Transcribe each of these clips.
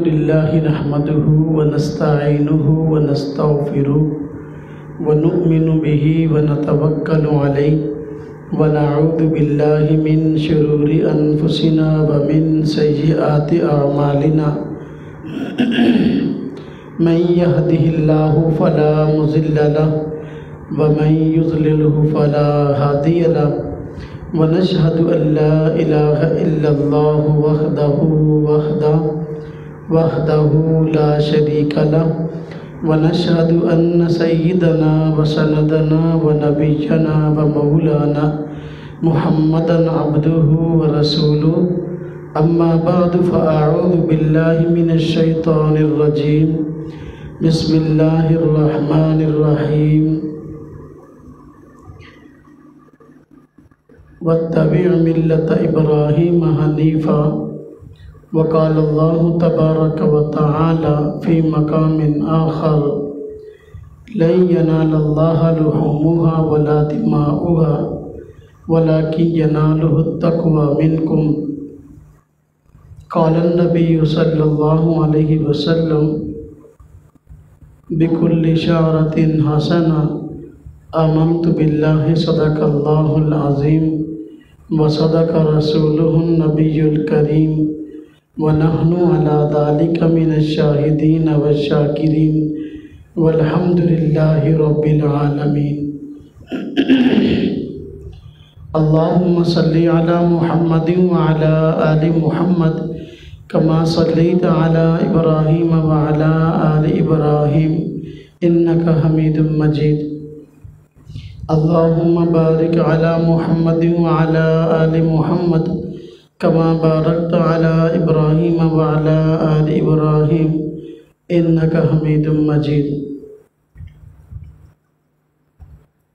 لله نحمده ونستعينه ونستغفره ونؤمن به ونتوكل عليه ونعوذ بالله من شرور أنفسنا ومن سيئات أعمالنا من يهده الله فلا مضل له ومن يضلله فلا هادي له ونشهد أن لا إله إلا الله وحده لا شريك له ونشهد أن سيدنا وسندنا ونبينا ومولانا محمدا عبده ورسوله أما بعد فأعوذ بالله من الشيطان الرجيم بسم الله الرحمن الرحيم واتبع ملة إبراهيم حنيفا وقال الله تبارك وتعالى في مقام آخر لن ينال الله لحومها ولا دماؤها ولكن يناله التقوى منكم قال النبي صلى الله عليه وسلم بكل شعرة حسنة آمنت بالله صدق الله العظيم وصدق رسوله النبي الكريم ونحن على ذلك من الشاهدين والشاكرين والحمد لله رب العالمين اللهم صل على محمد وعلى آل محمد كما صليت على إبراهيم وعلى آل إبراهيم إنك حميد مجيد اللهم بارك على محمد وعلى آل محمد كما باركت على إبراهيم وعلى آل إبراهيم إنك حميد مجيد۔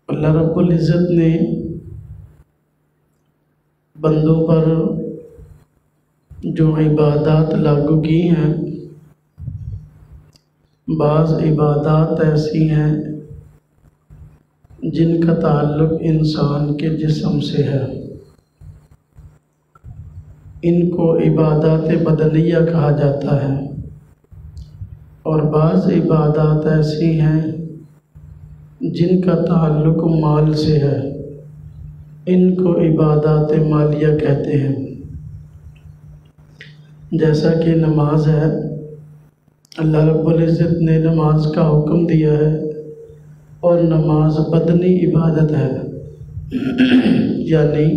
اللہ رب العزت نے بندوں پر جو عبادات لاگو کی ہیں، بعض عبادات ایسی ہیں جن کا تعلق انسان کے جسم سے ہے، ان کو عبادات بدنیہ کہا جاتا ہے، اور بعض عبادات ایسی ہیں جن کا تعلق مال سے ہے، ان کو عبادات مالیہ کہتے ہیں۔ جیسا کہ نماز ہے، اللہ رب العزت نے نماز کا حکم دیا ہے، اور نماز بدنی عبادت ہے، یعنی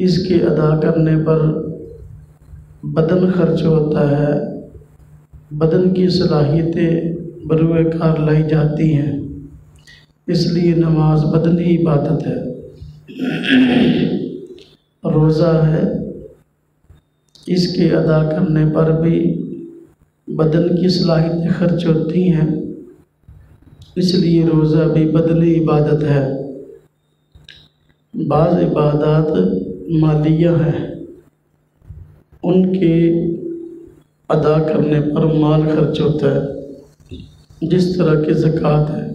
اس کے ادا کرنے پر بدن خرچ ہوتا ہے، بدن کی صلاحیتیں بروئے کار لائی جاتی ہیں، اس لیے نماز بدنی عبادت ہے۔ روزہ ہے، اس کے ادا کرنے پر بھی بدن کی صلاحیتیں خرچ ہوتی ہیں، اس لیے روزہ بھی بدنی عبادت ہے۔ بعض عبادات مالیہ ہیں، ان کے ادا کرنے پر مال خرچ ہوتا ہے، جس طرح کہ زکوٰۃ ہے۔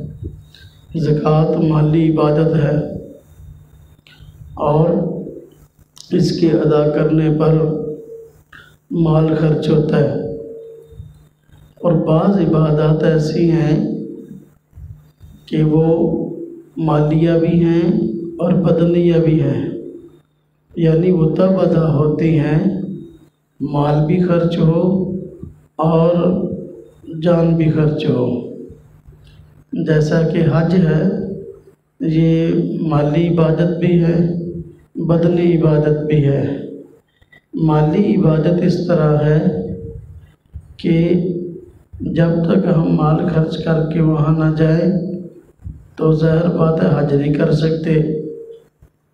زکوٰۃ مالی عبادت ہے، اور اس کے ادا کرنے پر مال خرچ ہوتا ہے۔ اور بعض عبادات ایسی ہیں کہ وہ مالیہ بھی ہیں اور بدنیہ بھی ہیں، یعنی وہ تب ادا ہوتی ہیں مال بھی خرچ ہو اور جان بھی خرچ ہو۔ جیسا کہ حج ہے، یہ مالی عبادت بھی ہے، بدنی عبادت بھی ہے۔ مالی عبادت اس طرح ہے کہ جب تک ہم مال خرچ کر کے وہاں نہ جائیں تو ظاہر بات ہے حج نہیں کر سکتے۔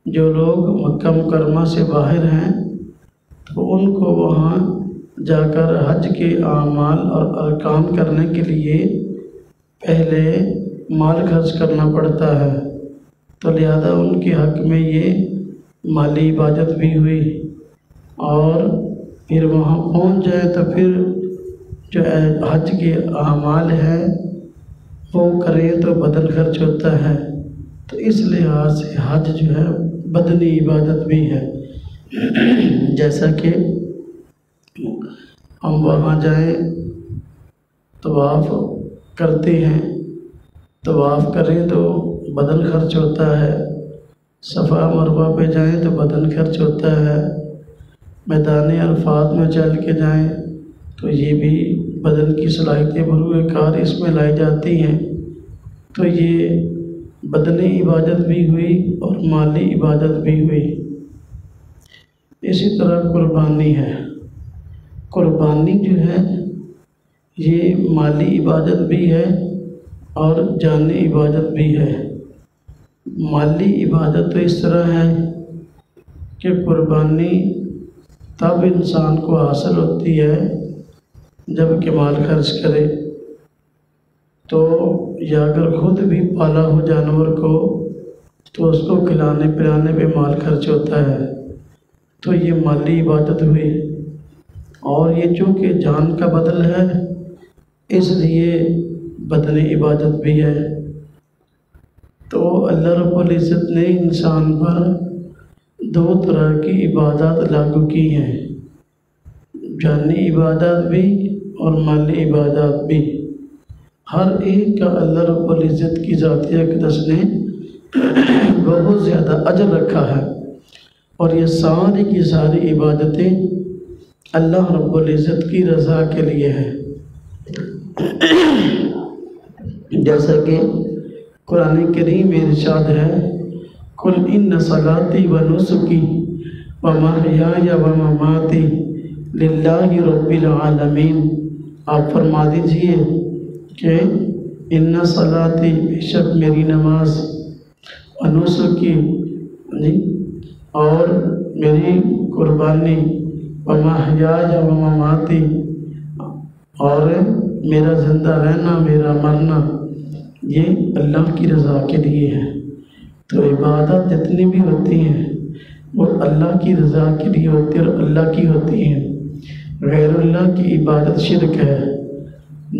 جو لوگ مکہ مکرمہ سے باہر ہیں تو ان کو وہاں جا کر حج کے اعمال اور ارکان کرنے کے لیے پہلے مال خرچ کرنا پڑتا ہے، تو لہذا ان کے حق میں یہ مالی عبادت بھی ہوئی، اور پھر وہاں پہنچ جائے تو پھر جو حج کے اعمال ہیں وہ کریں تو بدن خرچ ہوتا ہے، تو اس لحاظ سے حج جو ہے بدنی عبادت بھی ہے۔ جیسا کہ ہم وہاں جائیں، طواف کرتے ہیں، طواف کریں تو بدن خرچ ہوتا ہے، صفا مروہ پہ جائیں تو بدن خرچ ہوتا ہے، میدان عرفات میں چل کے جائیں تو یہ بھی بدن کی صلاحیتیں بروئے کار اس میں لائی جاتی ہیں۔ تو یہ بدنی عبادت بھی ہوئی اور مالی عبادت بھی ہوئی۔ اسی طرح قربانی ہے، قربانی جو ہے یہ مالی عبادت بھی ہے اور جانی عبادت بھی ہے۔ مالی عبادت تو اس طرح ہے کہ قربانی تب انسان کو حاصل ہوتی ہے جب کہ مال خرچ کرے، تو یا اگر خود بھی پالا ہو جانور کو تو اس کو کھلانے پلانے پہ مال خرچ ہوتا ہے، تو یہ مالی عبادت ہوئی۔ اور یہ چونکہ جان کا بدل ہے اس لیے بدنی عبادت بھی ہے۔ تو اللہ رب العزت نے انسان پر دو طرح کی عبادات لاگو کی ہیں، جانی عبادات بھی اور مالی عبادات بھی۔ ہر ایک کا اللہ رب العزت کی ذاتی اقدس نے بہت زیادہ اجر رکھا ہے، اور یہ ساری کی ساری عبادتیں اللہ رب العزت کی رضا کے لیے ہیں۔ جیسا کہ قرآن کریم میں ارشاد ہے، قُلْ إِنَّ صَلَاتِي وَنُسُكِي وَمَحْيَايَ وَمَمَاتِي لِلَّهِ رَبِّ الْعَالَمِينَ۔ آپ فرما دیجئے کہ ان صلاتی، بے شک میری نماز، ونسکی اور میری قربانی، ومحیاي ومماتی اور میرا زندہ رہنا میرا مرنا، یہ اللہ کی رضا کے لیے ہے۔ تو عبادت جتنی بھی ہوتی ہیں وہ اللہ کی رضا کے لیے ہوتی ہے اور اللہ کی ہوتی ہیں۔ غیر اللہ کی عبادت شرک ہے،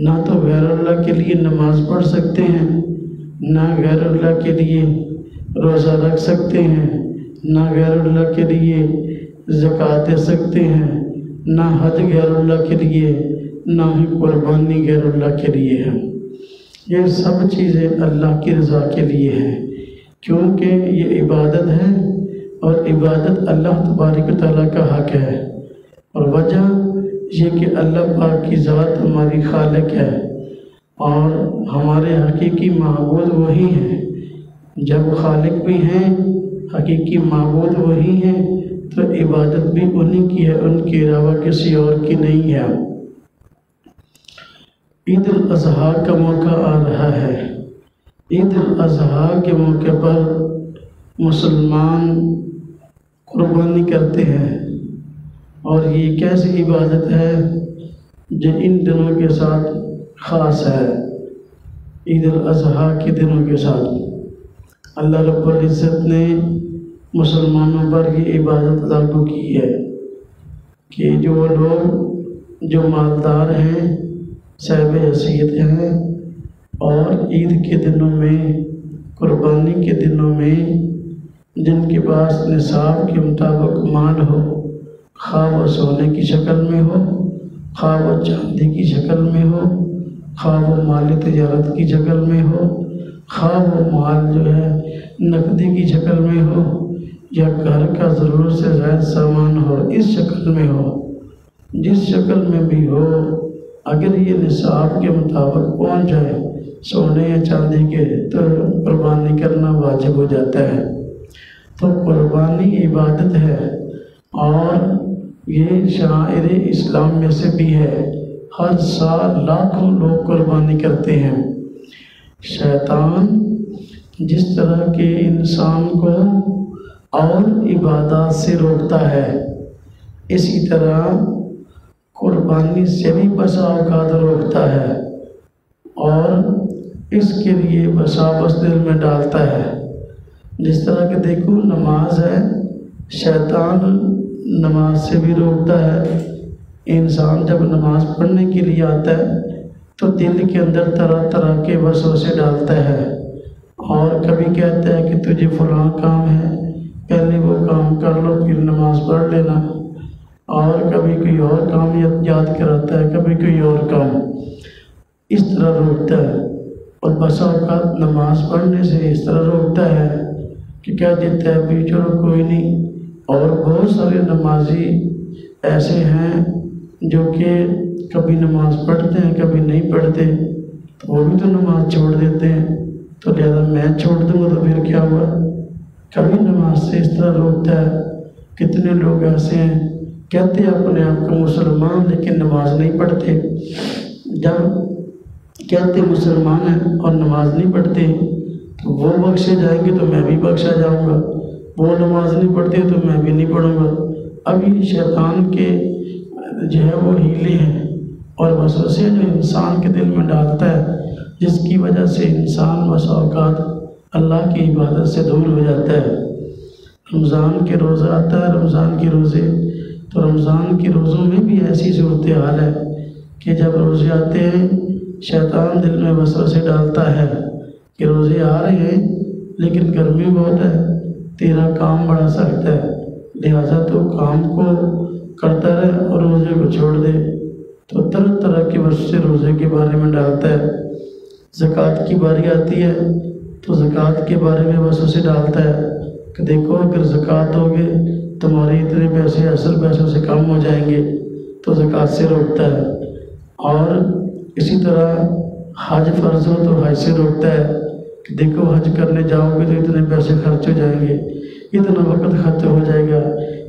نہ تو غیر اللہ کے لیے نماز پڑھ سکتے ہیں، نہ غیر اللہ کے لیے روزہ رکھ سکتے ہیں، نہ غیر اللہ کے لیے زکوٰۃ دے سکتے ہیں، نہ حج غیر اللہ کے لیے، نہ ہی قربانی غیر اللہ کے لیے ہے۔ یہ سب چیزیں اللہ کی رضا کے لیے ہیں، کیونکہ یہ عبادت ہے اور عبادت اللہ تبارک و تعالیٰ کا حق ہے، اور وجہ یہ کہ اللہ پاک کی ذات ہماری خالق ہے اور ہمارے حقیقی معبود وہی ہیں۔ جب خالق بھی ہیں، حقیقی معبود وہی ہیں، تو عبادت بھی انہی کی ہے، ان کے علاوہ کسی اور کی نہیں ہے۔ عید الاضحیٰ کا موقع آ رہا ہے۔ عید الاضحیٰ کے موقع پر مسلمان قربانی کرتے ہیں، اور یہ کیسی عبادت ہے جو ان دنوں کے ساتھ خاص ہے، عید الاضحیٰ کے دنوں کے ساتھ۔ اللہ رب العزت نے مسلمانوں پر یہ عبادت لاگو کی ہے کہ جو لوگ جو مالدار ہیں، صاحب حیثیت ہیں، اور عید کے دنوں میں، قربانی کے دنوں میں جن کے پاس نصاب کے مطابق مال ہو، خواہ وہ سونے کی شکل میں ہو، خواہ وہ چاندی کی شکل میں ہو، خواہ وہ مالی تجارت کی شکل میں ہو، خواہ وہ مال جو ہے نقدی کی شکل میں ہو، یا گھر کا ضرورت سے زائد سامان ہو، اس شکل میں ہو، جس شکل میں بھی ہو، اگر یہ نصاب کے مطابق پہنچ جائے سونے یا چاندی کے، تو قربانی کرنا واجب ہو جاتا ہے۔ تو قربانی عبادت ہے، اور یہ شعائر اسلام میں سے بھی ہے۔ ہر سال لاکھوں لوگ قربانی کرتے ہیں۔ شیطان جس طرح کے انسان کو اور عبادات سے روکتا ہے، اسی طرح قربانی سے بھی بسا اوقات روکتا ہے، اور اس کے لیے بسا بس دل میں ڈالتا ہے۔ جس طرح کہ دیکھو نماز ہے، شیطان نماز سے بھی روکتا ہے۔ انسان جب نماز پڑھنے کے لیے آتا ہے تو دل کے اندر طرح طرح کے وسوسے ڈالتا ہے، اور کبھی کہتا ہے کہ تجھے فلاں کام ہے، پہلے وہ کام کر لو پھر نماز پڑھ لینا۔ اور کبھی کوئی اور کام یاد کراتا ہے، کبھی کوئی اور کام، اس طرح روکتا ہے۔ اور بسا اوقات نماز پڑھنے سے اس طرح روکتا ہے کہ کہہ دیتا ہے بھی چلو کوئی نہیں۔ اور بہت سارے نمازی ایسے ہیں جو کہ کبھی نماز پڑھتے ہیں کبھی نہیں پڑھتے، تو وہ بھی تو نماز چھوڑ دیتے ہیں، تو لہذا میں چھوڑ دوں گا تو پھر کیا ہوا؟ کبھی نماز سے اس طرح روکتا ہے۔ کتنے لوگ ایسے ہیں کہتے ہیں اپنے آپ کو مسلمان لیکن نماز نہیں پڑھتے، جب کہتے مسلمان ہیں اور نماز نہیں پڑھتے تو وہ بخشے جائیں گے تو میں بھی بخشا جاؤں گا، وہ نماز نہیں پڑھتے تو میں بھی نہیں پڑھوں گا۔ ابھی شیطان کے جو ہے وہ ہیلے ہیں اور وسوسے جو انسان کے دل میں ڈالتا ہے، جس کی وجہ سے انسان بسا اوقات اللہ کی عبادت سے دور ہو جاتا ہے۔ رمضان کے روزہ آتا ہے، رمضان کے روزے، تو رمضان کے روزوں میں بھی ایسی صورتحال ہے کہ جب روزے آتے ہیں شیطان دل میں وسوسے ڈالتا ہے کہ روزے آ رہے ہیں لیکن گرمی بہت ہے، تیرا کام بڑا سخت ہے، لہٰذا تو کام کو کرتا رہے اور روزے کو چھوڑ دے۔ تو طرح طرح کے وسوسے روزے کے بارے میں ڈالتا ہے۔ زکوٰۃ کی باری آتی ہے تو زکوٰۃ کے بارے میں وسوسے ڈالتا ہے کہ دیکھو اگر زکوٰۃ ہوگے تمہارے اتنے پیسے اصل پیسوں سے کم ہو جائیں گے، تو زکوٰۃ سے روکتا ہے۔ اور اسی طرح حج فرض ہو تو حج سے روکتا ہے کہ دیکھو حج کرنے جاؤ گے تو اتنے پیسے خرچ ہو جائیں گے، اتنا وقت خرچ ہو جائے گا،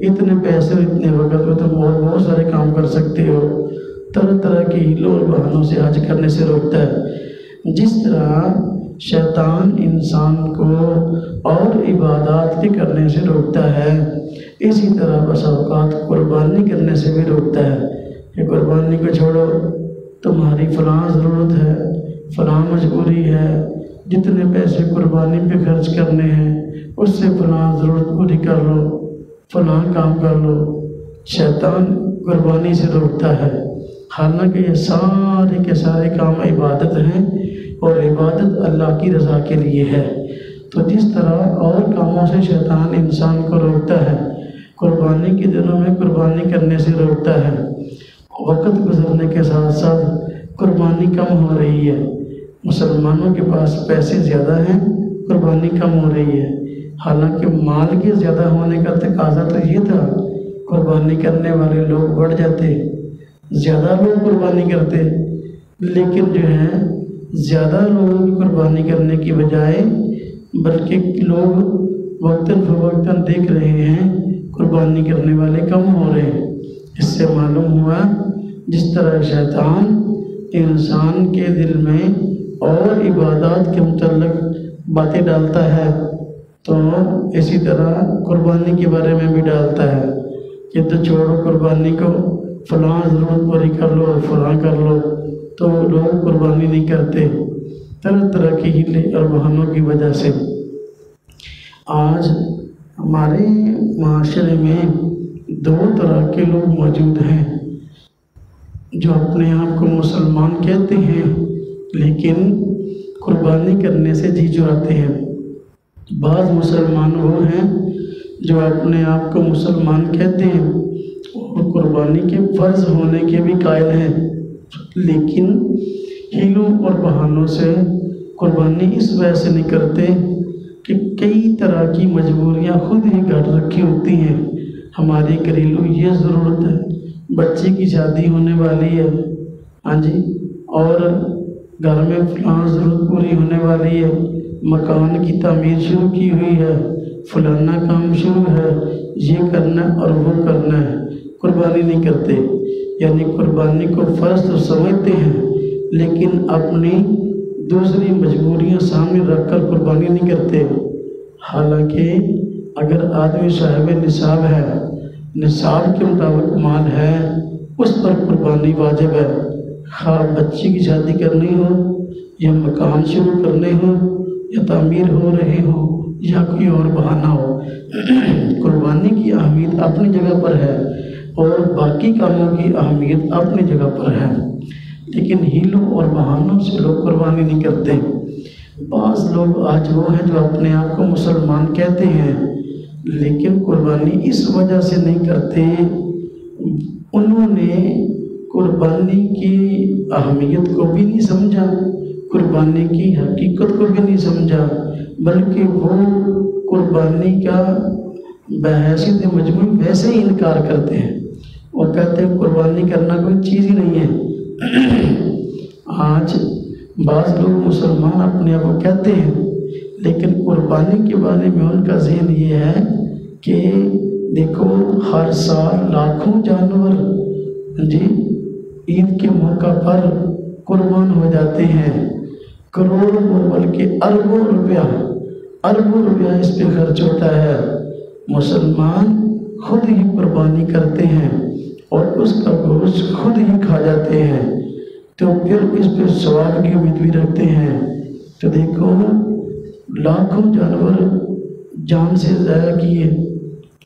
اتنے پیسے اتنے وقت میں تم اور بہت سارے کام کر سکتے ہو۔ طرح طرح کی ہیلوں اور بہانوں سے حج کرنے سے روکتا ہے۔ جس طرح شیطان انسان کو اور عبادات کے کرنے سے روکتا ہے، اسی طرح بس اوقات قربانی کرنے سے بھی روکتا ہے کہ قربانی کو چھوڑو، تمہاری فلاں ضرورت ہے، فلاں مجبوری ہے، جتنے پیسے قربانی پہ خرچ کرنے ہیں اس سے فلاں ضرورت پوری کر لو، فلاں کام کر لو۔ شیطان قربانی سے روکتا ہے، حالانکہ یہ سارے کے سارے کام عبادت ہیں اور عبادت اللہ کی رضا کے لیے ہے۔ تو جس طرح اور کاموں سے شیطان انسان کو روکتا ہے، قربانی کے دنوں میں قربانی کرنے سے روکتا ہے۔ وقت گزرنے کے ساتھ ساتھ قربانی کم ہو رہی ہے، مسلمانوں کے پاس پیسے زیادہ ہیں، قربانی کم ہو رہی ہے، حالانکہ مال کے زیادہ ہونے کا تقاضا تو یہ تھا قربانی کرنے والے لوگ بڑھ جاتے، زیادہ لوگ قربانی کرتے، لیکن جو ہے زیادہ لوگوں کی قربانی کرنے کی بجائے بلکہ لوگ وقتاً فوقتاً دیکھ رہے ہیں قربانی کرنے والے کم ہو رہے ہیں۔ اس سے معلوم ہوا جس طرح شیطان انسان کے دل میں اور عبادات کے متعلق باتیں ڈالتا ہے تو اسی طرح قربانی کے بارے میں بھی ڈالتا ہے کہ تو چھوڑو قربانی کو، فلاں ضرورت پوری کر لو، فلاں کر لو، تو لوگ قربانی نہیں کرتے طرح طرح کی ہیلے اور بہانوں کی وجہ سے۔ آج ہمارے معاشرے میں دو طرح کے لوگ موجود ہیں جو اپنے آپ کو مسلمان کہتے ہیں لیکن قربانی کرنے سے جی چراتے ہیں۔ بعض مسلمان وہ ہیں جو اپنے آپ کو مسلمان کہتے ہیں اور قربانی کے فرض ہونے کے بھی قائل ہیں، لیکن ہیلوں اور بہانوں سے قربانی اس وجہ سے نہیں کرتے کہ کئی طرح کی مجبوریاں خود ہی گھر رکھی ہوتی ہیں۔ ہماری گھریلو یہ ضرورت ہے، بچے کی شادی ہونے والی ہے، ہاں جی، اور گھر میں فلاں ضرورت پوری ہونے والی ہے، مکان کی تعمیر شروع کی ہوئی ہے، فلانا کام شروع ہے، یہ کرنا اور وہ کرنا ہے، قربانی نہیں کرتے۔ یعنی قربانی کو فرض تو سمجھتے ہیں لیکن اپنی دوسری مجبوریاں سامنے رکھ کر قربانی نہیں کرتے۔ حالانکہ اگر آدمی صاحب نصاب ہے، نصاب کے مطابق مال ہے، اس پر قربانی واجب ہے، خواہ بچی کی شادی کرنی ہو یا مکان شروع کرنے ہو یا تعمیر ہو رہے ہو یا کوئی اور بہانہ ہو۔ قربانی کی اہمیت اپنی جگہ پر ہے اور باقی کاموں کی اہمیت اپنی جگہ پر ہے، لیکن ہیلوں اور بہانوں سے لوگ قربانی نہیں کرتے۔ بعض لوگ آج وہ ہیں جو اپنے آپ کو مسلمان کہتے ہیں لیکن قربانی اس وجہ سے نہیں کرتے انہوں نے قربانی کی اہمیت کو بھی نہیں سمجھا، قربانی کی حقیقت کو بھی نہیں سمجھا، بلکہ وہ قربانی کا بحیثیت مجموعی ویسے ہی انکار کرتے ہیں۔ وہ کہتے ہیں قربانی کرنا کوئی چیز ہی نہیں ہے۔ آج بعض لوگ مسلمان اپنے آپ کو کہتے ہیں، لیکن قربانی کے بارے میں ان کا ذہن یہ ہے کہ دیکھو ہر سال لاکھوں جانور عید کے موقع پر قربان ہو جاتے ہیں، کروڑوں بلکہ اربوں روپیہ اس پہ خرچ ہوتا ہے، مسلمان خود ہی قربانی کرتے ہیں اور اس کا گوشت خود ہی کھا جاتے ہیں، تو پھر اس پہ ثواب کی امید بھی رکھتے ہیں۔ تو دیکھو لاکھوں جانور جان سے ضائع کیے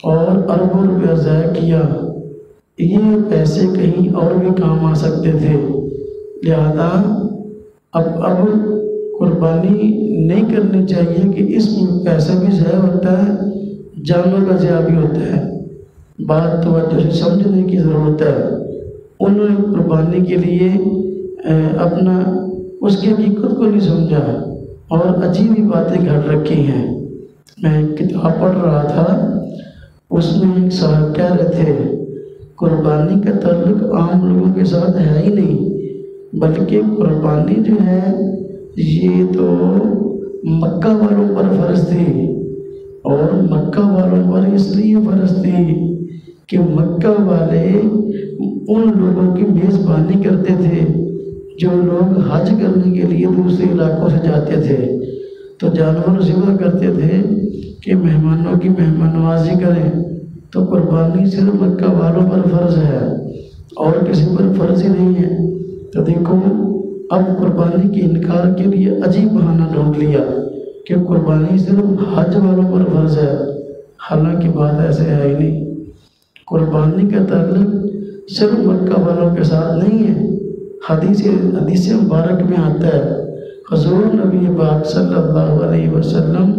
اور اربوں روپیہ ضائع کیا، یہ پیسے کہیں اور بھی کام آ سکتے تھے، لہذا اب قربانی نہیں کرنی چاہیے کہ اس میں پیسہ بھی ضائع ہوتا ہے، جانوں کا ضائع بھی ہوتا ہے۔ بات توجہ سے سمجھنے کی ضرورت ہے۔ انہوں نے قربانی کے لیے اپنا اس کی حقیقت کو نہیں سمجھا اور عجیب ہی باتیں گھڑ رکھی ہیں۔ میں ایک کتاب پڑھ رہا تھا، اس میں ایک صاحب کہہ رہے تھے قربانی کا تعلق عام لوگوں کے ساتھ ہے ہی نہیں، بلکہ قربانی جو ہے یہ تو مکہ والوں پر فرض تھی، اور مکہ والوں پر اس لیے فرض تھی کہ مکہ والے ان لوگوں کی میزبانی کرتے تھے جو لوگ حج کرنے کے لیے دوسرے علاقوں سے جاتے تھے، تو جانور ذبح کرتے تھے کہ مہمانوں کی مہمان نوازی کریں، تو قربانی صرف مکہ والوں پر فرض ہے اور کسی پر فرض ہی نہیں ہے۔ تو دیکھو اب قربانی کے انکار کے لیے عجیب بہانہ ڈھونڈ لیا کہ قربانی صرف حج والوں پر فرض ہے، حالانکہ بات ایسے ہے ہی نہیں۔ قربانی کا تعلق صرف مکہ والوں کے ساتھ نہیں ہے۔ حدیث مبارک میں آتا ہے حضور نبی پاک صلی اللہ علیہ وسلم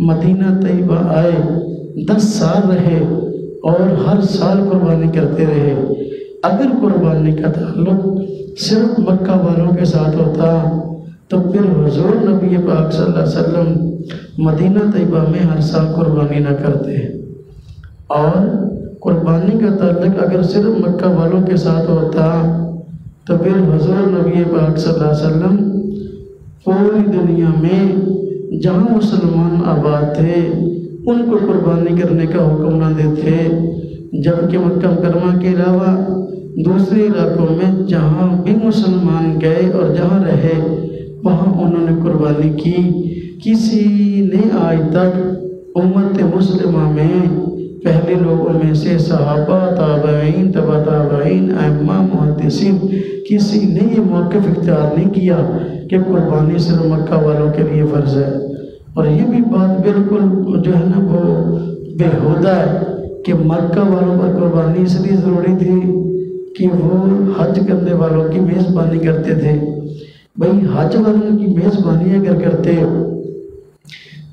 مدینہ طیبہ آئے، 10 سال رہے اور ہر سال قربانی کرتے رہے۔ اگر قربانی کا تعلق صرف مکہ والوں کے ساتھ ہوتا تو پھر حضور نبی پاک صلی اللہ علیہ وسلم مدینہ طیبہ میں ہر سال قربانی نہ کرتے، اور قربانی کا تعلق اگر صرف مکہ والوں کے ساتھ ہوتا تو پھر حضور نبی پاک صلی اللہ علیہ وسلم پوری دنیا میں جہاں مسلمان آباد تھے ان کو قربانی کرنے کا حکم نہ دیتے، جبکہ مکہ مکرمہ کے علاوہ دوسرے علاقوں میں جہاں بھی مسلمان گئے اور جہاں رہے وہاں انہوں نے قربانی کی۔ کسی نے آج تک امت مسلمہ میں پہلے لوگوں میں سے صحابہ، تابعین، تبع تابعین، ائمہ، محدثین، کسی نے یہ موقف اختیار نہیں کیا کہ قربانی صرف مکہ والوں کے لیے فرض ہے۔ اور یہ بھی بات بالکل جو ہے نا وہ بےہودہ ہے کہ مکہ والوں پر قربانی اس لیے ضروری تھی کہ وہ حج کرنے والوں کی میزبانی کرتے تھے۔ بھئی حج والوں کی میزبانی اگر کرتے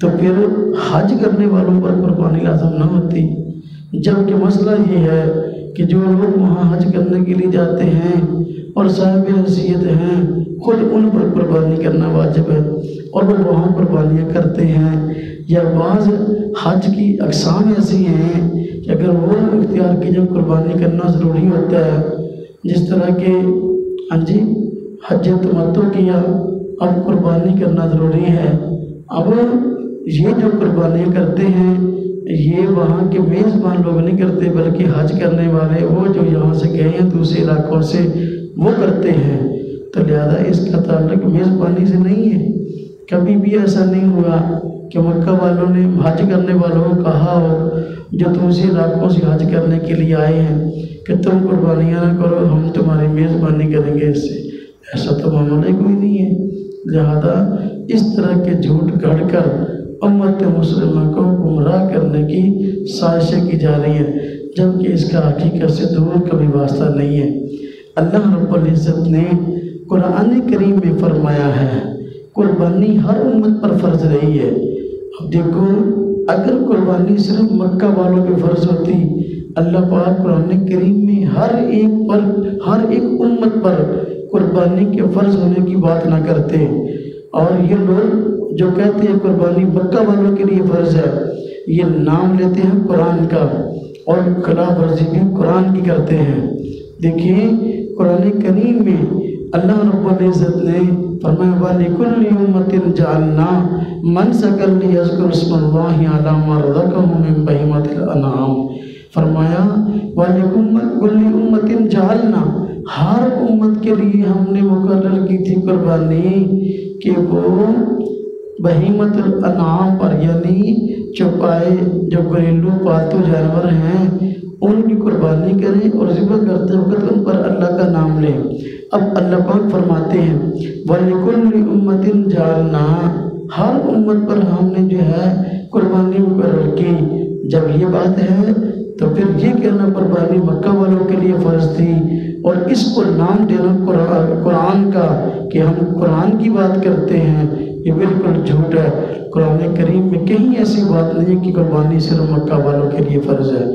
تو پھر حج کرنے والوں پر قربانی لازم نہ ہوتی، جبکہ مسئلہ یہ ہے کہ جو لوگ وہاں حج کرنے کے لیے جاتے ہیں اور صاحب حیثیت ہیں خود ان پر قربانی کرنا واجب ہے، اور وہ وہاں قربانیاں کرتے ہیں۔ یا بعض حج کی اقسام ایسی ہیں کہ اگر وہ اختیار کی جب قربانی کرنا ضروری ہوتا ہے، جس طرح کہ حج تمتع کیا اب قربانی کرنا ضروری ہے۔ اب یہ جو قربانیاں کرتے ہیں یہ وہاں کے میزبان لوگ نہیں کرتے، بلکہ حج کرنے والے وہ جو یہاں سے گئے ہیں دوسرے علاقوں سے وہ کرتے ہیں، تو لہذا اس کا تعلق میزبانی سے نہیں ہے۔ کبھی بھی ایسا نہیں ہوا کہ مکہ والوں نے حج کرنے والوں کو کہا ہو جو دوسرے علاقوں سے حج کرنے کے لیے آئے ہیں کہ تم قربانیاں نہ کرو، ہم تمہاری میزبانی کریں گے اس سے، ایسا تو معاملہ کوئی نہیں ہے۔ لہذا اس طرح کے جھوٹ گھڑ کر امت مسلمہ کو گمراہ کرنے کی سازشیں کی جا رہی ہیں، جبکہ اس کا حقیقت سے دور کبھی واسطہ نہیں ہے۔ اللہ رب العزت نے قرآن کریم میں فرمایا ہے قربانی ہر امت پر فرض رہی ہے۔ اب دیکھو اگر قربانی صرف مکہ والوں پہ فرض ہوتی اللہ پاک قرآن کریم میں ہر ایک امت پر قربانی کے فرض ہونے کی بات نہ کرتے، اور یہ لوگ جو کہتے ہیں قربانی مکہ والوں کے لیے فرض ہے، یہ نام لیتے ہیں قرآن کا اور خلاف ورزی بھی قرآن کی کرتے ہیں۔ دیکھیں قرآن کریم میں اللہ رب العزت نے فرمایا وَلِكُلِّ أُمَّةٍ جَعَلْنَا مَنسَكًا لِيَذْكُرُوا اسْمَ اللَّهِ عَلَىٰ مَا رَزَقَهُم مِّن بَهِيمَةِ الْأَنْعَامِ، فرمایا وَلِكُلِّ أُمَّةٍ جَعَلْنَا، ہر امت کے لیے ہم نے مقرر کی تھی قربانی کہ وہ بہیمت الانعام پر، یعنی چوپائے جو گھریلو پالتو جانور ہیں ان کی قربانی کریں اور ذبح کرتے وقت ان پر اللہ کا نام لیں۔ اب اللہ پاک فرماتے ہیں وَلِكُلِّ أُمَّةٍ جَعَلْنَا، ہر امت پر ہم نے جو ہے قربانی مقرر کی۔ جب یہ بات ہے تو پھر یہ کہنا قربانی مکہ والوں کے لیے فرض تھی اور اس کو نام دینا قرآن کا کہ ہم قرآن کی بات کرتے ہیں، یہ بالکل جھوٹ ہے۔ قرآن کریم میں کہیں ایسی بات نہیں ہے کہ قربانی صرف مکہ والوں کے لیے فرض ہے،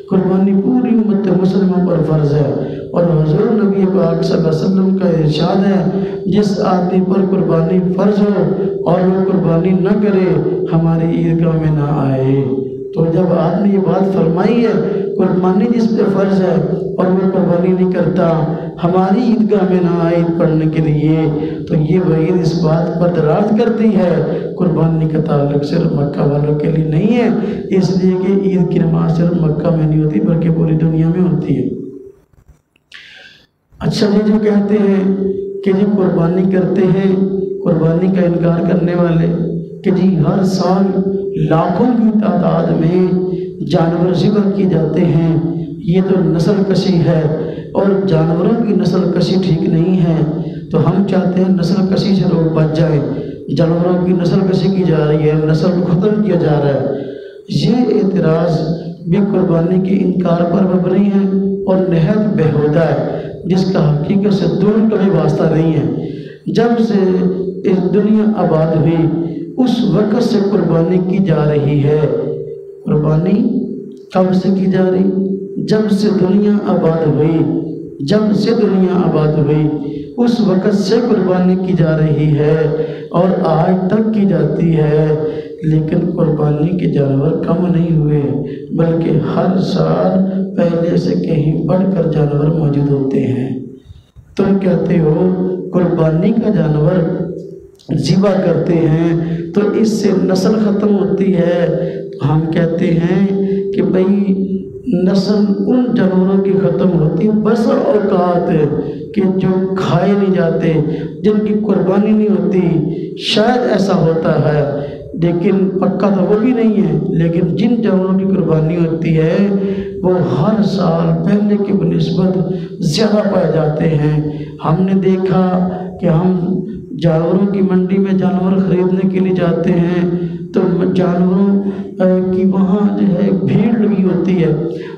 قربانی پوری امت مسلمہ پر فرض ہے۔ اور حضور نبی پاک صلی اللہ علیہ وسلم کا ارشاد ہے جس آدمی پر قربانی فرض ہو اور وہ قربانی نہ کرے ہماری عیدگاہ میں نہ آئے۔ تو جب آپ نے یہ بات فرمائی ہے قربانی جس پہ فرض ہے اور وہ قربانی نہیں کرتا ہماری عیدگاہ میں نہ آئے عید پڑھنے کے لیے، تو یہ وعید اس بات پر دلالت کرتی ہے قربانی کا تعلق صرف مکہ والوں کے لیے نہیں ہے، اس لیے کہ عید کی نماز صرف مکہ میں نہیں ہوتی بلکہ پوری دنیا میں ہوتی ہے۔ اچھا یہ جو کہتے ہیں کہ جی قربانی کرتے ہیں، قربانی کا انکار کرنے والے کہ جی ہر سال لاکھوں کی تعداد میں جانور ذبح کیے جاتے ہیں، یہ تو نسل کشی ہے اور جانوروں کی نسل کشی ٹھیک نہیں ہے، تو ہم چاہتے ہیں نسل کشی سے لوگ بچ جائیں۔ جانوروں کی نسل کشی کی جا رہی ہے، نسل کو ختم کیا جا رہا ہے۔ یہ اعتراض بھی قربانی کے انکار پر مبنی ہے اور نہایت بیہودہ ہے، جس کا حقیقت سے دور کا بھی واسطہ نہیں ہے۔ جب سے اس دنیا آباد ہوئی اس وقت سے قربانی کی جا رہی ہے۔ قربانی کب سے کی جا رہی؟ جب سے دنیا آباد ہوئی، جب سے دنیا آباد ہوئی اس وقت سے قربانی کی جا رہی ہے اور آج تک کی جاتی ہے، لیکن قربانی کے جانور کم نہیں ہوئے بلکہ ہر سال پہلے سے کہیں بڑھ کر جانور موجود ہوتے ہیں۔ تم کہتے ہو قربانی کا جانور ذبح کرتے ہیں تو اس سے نسل ختم ہوتی ہے، ہم کہتے ہیں کہ بھئی نسل ان جانوروں کی ختم ہوتی بس اوقات کہ جو کھائے نہیں جاتے، جن کی قربانی نہیں ہوتی، شاید ایسا ہوتا ہے لیکن پکا تو وہ بھی نہیں ہے، لیکن جن جانوروں کی قربانی ہوتی ہے وہ ہر سال پہلے کی بنسبت زیادہ پائے جاتے ہیں۔ ہم نے دیکھا کہ ہم جانوروں کی منڈی میں جانور خریدنے کے لیے جاتے ہیں تو جانوروں کی وہاں جو ہے بھیڑ لگی ہوتی ہے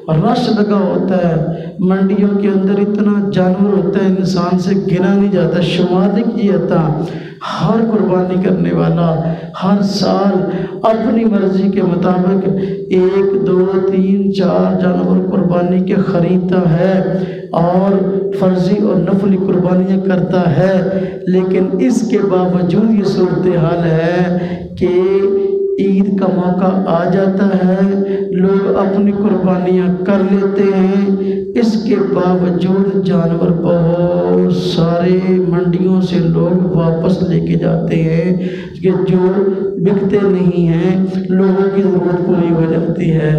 اور رش لگا ہوتا ہے، منڈیوں کے اندر اتنا جانور ہوتا ہے انسان سے گنا نہیں جاتا، شمار نہیں کیا جاتا۔ ہر قربانی کرنے والا ہر سال اپنی مرضی کے مطابق 1 2 3 4 جانور قربانی کے خریدتا ہے اور فرضی اور نفلی قربانیاں کرتا ہے، لیکن اس کے باوجود یہ صورتحال ہے کہ عید کا موقع آ جاتا ہے، لوگ اپنی قربانیاں کر لیتے ہیں، اس کے باوجود جانور بہت سارے منڈیوں سے لوگ واپس لے کے جاتے ہیں کہ جو بکتے نہیں ہیں، لوگوں کی ضرورت پوری ہو جاتی ہے۔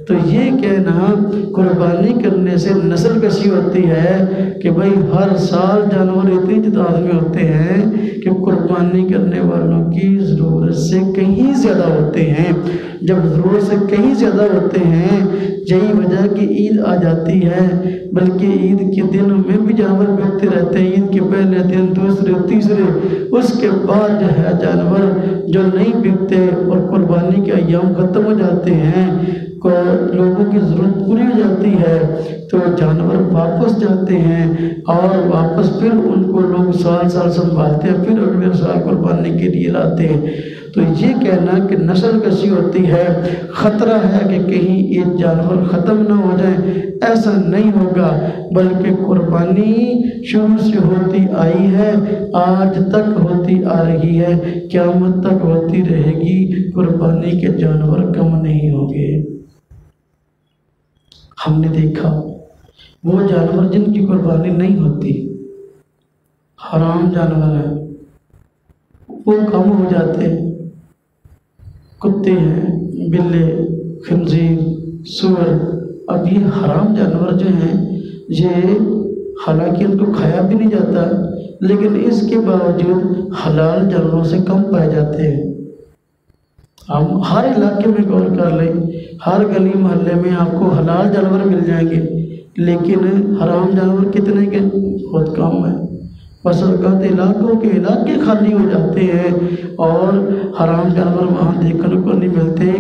تو یہ کہنا قربانی کرنے سے نسل کشی ہوتی ہے کہ بھئی ہر سال جانور اتنی تعداد میں ہوتے ہیں کہ قربانی کرنے والوں کی ضرورت سے کہیں زیادہ ہوتے ہیں۔ جب ضرورت سے کہیں زیادہ ہوتے ہیں یہی وجہ کہ عید آ جاتی ہے، بلکہ عید کے دنوں میں بھی جانور بکتے رہتے ہیں، عید کے پہلے دن، دوسرے، تیسرے، اس کے بعد جو ہے جانور جو نہیں بکتے اور قربانی کے ایام ختم ہو جاتے ہیں کو لوگوں کی ضرورت پوری ہو جاتی ہے تو جانور واپس جاتے ہیں اور واپس پھر ان کو لوگ سال سال سنبھالتے ہیں، پھر اگلے سال قربانی کے لیے لاتے ہیں۔ تو یہ کہنا کہ نسل کشی ہوتی ہے، خطرہ ہے کہ کہیں یہ جانور ختم نہ ہو جائیں، ایسا نہیں ہوگا، بلکہ قربانی شروع سے ہوتی آئی ہے، آج تک ہوتی آ رہی ہے، قیامت تک ہوتی رہے گی، قربانی کے جانور کم نہیں ہوں گے۔ ہم نے دیکھا وہ جانور جن کی قربانی نہیں ہوتی، حرام جانور ہیں، وہ کم ہو جاتے ہیں، کتے ہیں، بلے، خنزیر، سور۔ اب یہ حرام جانور جو ہیں یہ حالانکہ ان کو کھایا بھی نہیں جاتا، لیکن اس کے باوجود حلال جانوروں سے کم پائے جاتے ہیں۔ ہم ہر علاقے میں غور کر لیں، ہر گلی محلے میں آپ کو حلال جانور مل جائیں گے، لیکن حرام جانور کتنے کے؟ بہت کم ہیں۔ بس اوقات علاقوں کے علاقے خالی ہو جاتے ہیں اور حرام جانور وہاں دیکھنے کو نہیں ملتے،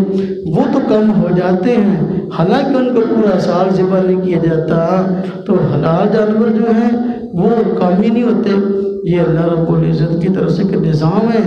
وہ تو کم ہو جاتے ہیں، حالانکہ ان کو پورا سال ذبح نہیں کیا جاتا، تو حلال جانور جو ہیں وہ کم ہی نہیں ہوتے۔ یہ اللہ رب العزت کی طرف سے ایک نظام ہے،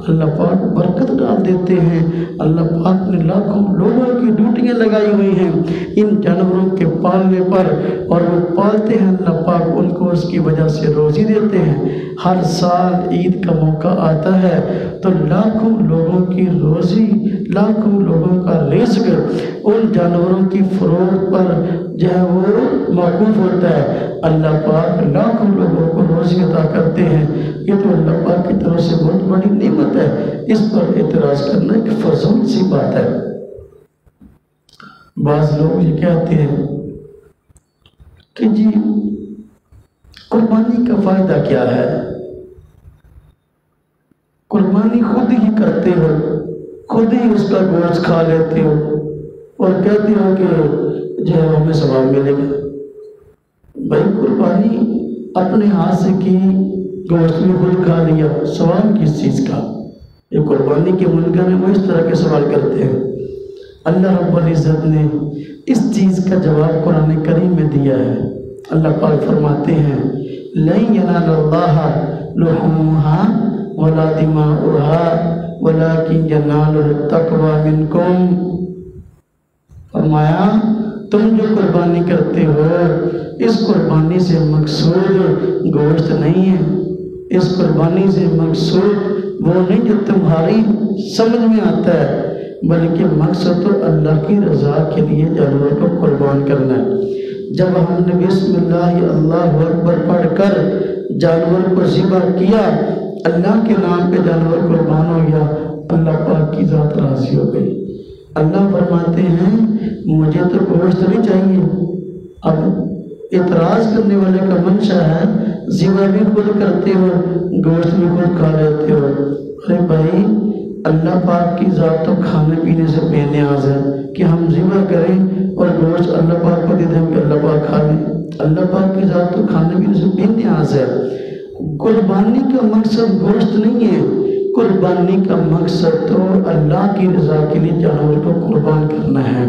اللہ پاک برکت ڈال دیتے ہیں، اللہ پاک نے لاکھوں لوگوں کی ڈیوٹیاں لگائی ہوئی ہیں ان جانوروں کے پالنے پر، اور وہ پالتے ہیں، اللہ پاک ان کو اس کی وجہ سے روزی دیتے ہیں۔ ہر سال عید کا موقع آتا ہے تو لاکھوں لوگوں کی روزی، لاکھوں لوگوں کا رزق ان جانوروں کی فروخت پر جو ہے وہ موقوف ہوتا ہے۔ اللہ پاک لاکھوں لوگوں کو روزی عطا کرتے ہیں، یہ تو اللہ پاک کی طرف سے بہت بڑی نعمت ہے، اس پر اعتراض کرنا ایک فضول سی بات ہے۔ بعض لوگ یہ کہتے ہیں کہ جی قربانی کا فائدہ کیا ہے، قربانی خود ہی کرتے ہو، خود ہی اس کا گوشت کھا لیتے ہو اور کہتے ہو کہ جو ہے ہمیں ثواب ملے گا۔ بھائی قربانی اپنے ہاتھ سے کی، گوشت بھی خود کھا لیا، ثواب کس چیز کا؟ یہ قربانی کے منکر میں وہ اس طرح کے سوال کرتے ہیں۔ اللہ رب العزت نے اس چیز کا جواب قرآن کریم میں دیا ہے۔ اللہ پاک فرماتے ہیں لَن يَنَالَ اللَّهَ لُحُومُهَا وَلَا دِمَاؤُهَا وَلَكِنْ يَنَالُهُ التَّقْوَىٰ مِنْكُمْ۔ فرمایا تم جو قربانی کرتے ہو اس قربانی سے مقصود گوشت نہیں ہے، اس قربانی سے مقصود وہ نہیں جو تمہاری سمجھ میں آتا ہے، بلکہ مقصد تو اللہ کی رضا کے لیے جانور کو قربان کرنا ہے۔ جب ہم نے بسم اللہ اللہ اکبر پڑھ کر جانور کو ذبح کیا، اللہ کے نام پہ جانور قربان ہو گیا، اللہ پاک کی ذات راضی ہو گئی۔ اللہ فرماتے ہیں مجھے تو گوشت نہیں چاہیے۔ اب اعتراض کرنے والے کا منشا ہے ذبح بھی خود کرتے ہو، گوشت بھی خود کھا لیتے ہو۔ ارے بھائی اللہ پاک کی ذات تو کھانے پینے سے بے نیاز ہے کہ ہم ذبح کریں اور گوشت اللہ پاک کو دے دیں کہ اللہ پاک کھا لیں۔ اللہ پاک کی ذات تو کھانے پینے سے بے نیاز ہے۔ قربانی کا مقصد گوشت نہیں ہے، قربانی کا مقصد تو اللہ کی رضا کے لیے جانور کو قربان کرنا ہے۔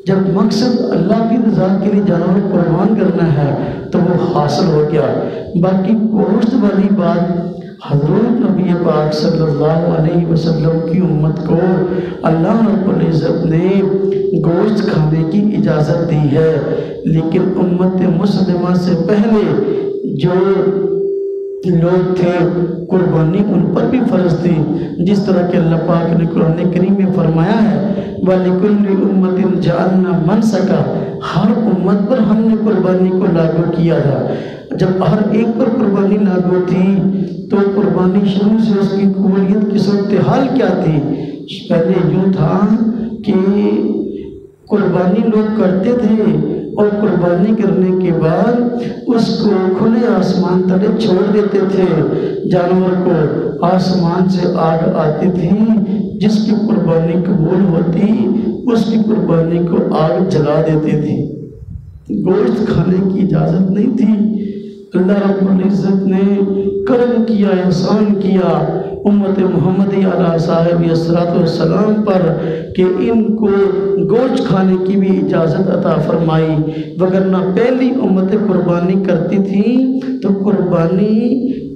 جب مقصد اللہ کی رضا کے لیے جانور کو قربان کرنا ہے تو وہ حاصل ہو گیا۔ باقی گوشت والی بات، حضرت نبی پاک صلی اللہ علیہ وسلم کی امت کو اللہ رب العزت نے گوشت کھانے کی اجازت دی ہے، لیکن امت مسلمہ سے پہلے جو لوگ تھے قربانی ان پر بھی فرض تھی، جس طرح کہ اللہ پاک نے قرآن کریم میں فرمایا ہے وَلِكُلِّ أُمَّةٍ جَعَلْنَا مَنْسَكًا، ہر امت پر ہم نے قربانی کو لاگو کیا تھا۔ جب ہر ایک پر قربانی لاگو تھی تو قربانی شروع سے اس کی قبولیت کی صورتحال کیا تھی؟ پہلے یوں تھا کہ قربانی لوگ کرتے تھے اور قربانی کرنے کے بعد اس کو کھلے آسمان تلے چھوڑ دیتے تھے، جانور کو آسمان سے آگ آتی تھی، جس کی قربانی قبول ہوتی اس کی قربانی کو آگ جلا دیتی تھی، گوشت کھانے کی اجازت نہیں تھی۔ اللہ رب العزت نے کرم کیا، احسان کیا امت محمدی علیہ صاحب الصلاۃ والسلام پر کہ ان کو گوشت کھانے کی بھی اجازت عطا فرمائی، وگرنہ پہلی امت قربانی کرتی تھی تو قربانی